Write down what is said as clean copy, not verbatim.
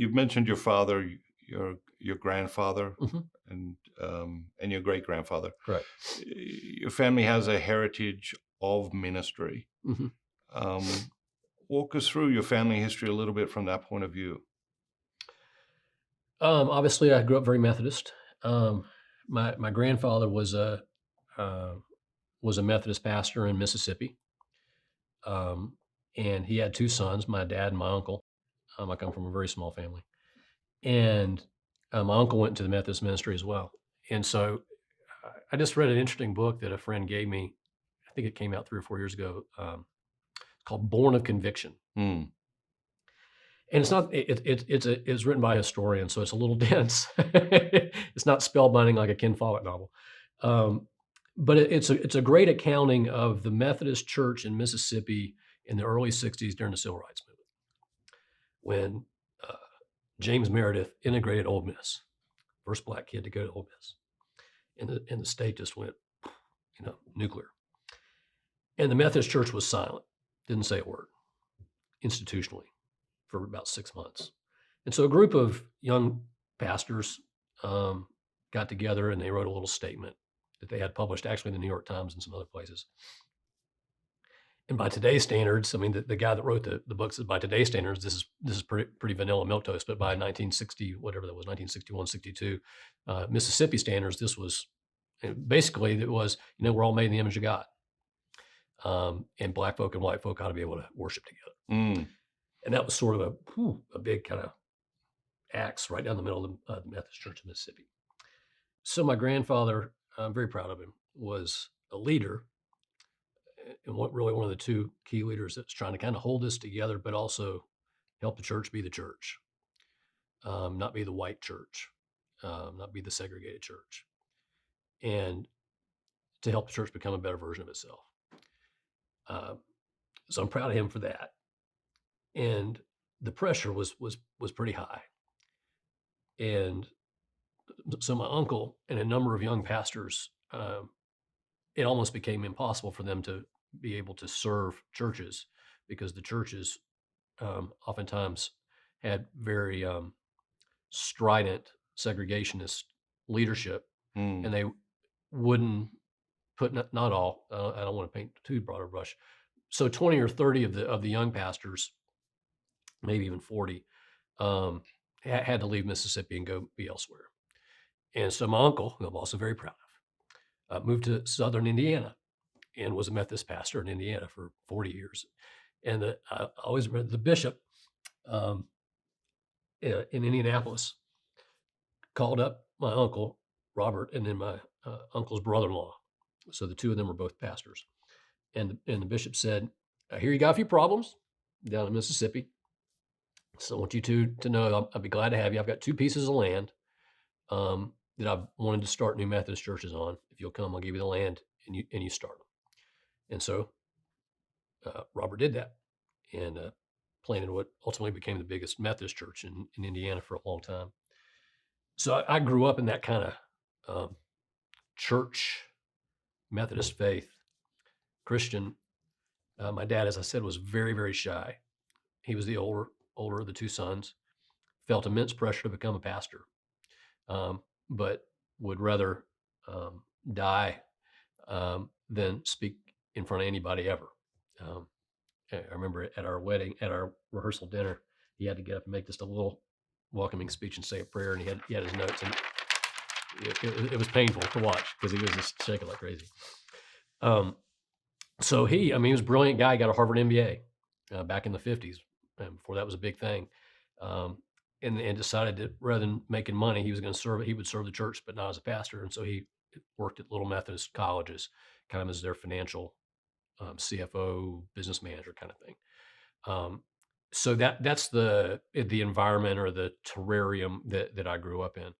you've mentioned your father, your grandfather, Mhm. and your great grandfather. Correct. Your family has a heritage of ministry. Mhm. Um, Walk us through your family history a little bit from that point of view. Obviously, I grew up very Methodist. Um, my grandfather uh, was a Methodist pastor in Mississippi, um, and he had 2 sons, my dad and my uncle. I come from a very small family, and my uncle went into the Methodist ministry as well. And so, I just read an interesting book that a friend gave me. I think it came out 3 or 4 years ago. Called "Born of Conviction." Hmm. And it's not it's written by a historian, so it's a little dense. It's not spellbinding like a Ken Follett novel. Um, but it's a great accounting of the Methodist Church in Mississippi in the early '60s during the Civil Rights Movement, when uh, James Meredith integrated Ole Miss, first black kid to go to Ole Miss, and the state just went, nuclear. And the Methodist Church was silent, didn't say a word institutionally for about 6 months. And so a group of young pastors um, got together and they wrote a little statement that they had published actually in the New York Times and some other places. And by today's standards, I mean, the guy that wrote the book says by today's standards, this is pretty vanilla milquetoast. But by 1960, whatever that was, 1961, 62, Mississippi standards, this was basically it was, we're all made in the image of God. And black folk and white folk ought to be able to worship together. Mm. And that was sort of a big kind of axe right down the middle of the Methodist Church of Mississippi. So my grandfather, I'm very proud of him, was a leader and really one of the 2 key leaders that's trying to kind of hold this together, but also help the church be the church, not be the white church, not be the segregated church, and to help the church become a better version of itself. Uh, so I'm proud of him for that. And the pressure was pretty high. And so my uncle and a number of young pastors, it almost became impossible for them to be able to serve churches because the churches oftentimes had very strident segregationist leadership, Mm. and they wouldn't put not all. I don't want to paint too broad a brush. So 20 or 30 of the young pastors, maybe even 40, um, had to leave Mississippi and go be elsewhere. And so my uncle, who I'm also very proud of, moved to Southern Indiana and was a Methodist pastor in Indiana for 40 years. And I always remember the bishop um, in Indianapolis called up my uncle, Robert, and then my uncle's brother in law. So the 2 of them were both pastors. And the bishop said, I hear you got a few problems down in Mississippi. So I want you to know I'll be glad to have you. I've got 2 pieces of land that I've wanted to start new Methodist churches on. If you'll come, I'll give you the land and you start them. And so Robert did that and planted what ultimately became the biggest Methodist church in Indiana for a long time. So I grew up in that kind of church Methodist faith, Christian. My dad, as I said, was very, very shy. He was the older of the 2 sons, felt immense pressure to become a pastor, but would rather die than speak in front of anybody ever. Um, I remember at our wedding, at our rehearsal dinner, he had to get up and make just a little welcoming speech and say a prayer, and he had his notes, and it was painful to watch because he was just shaking like crazy. So he was a brilliant guy. He got a Harvard MBA back in the '50s, before that was a big thing, and decided that rather than making money, he was going to serve. He would serve the church, but not as a pastor. And so he worked at little Methodist colleges, kind of as their financial CFO, business manager kind of thing. So that's the environment or the terrarium that I grew up in.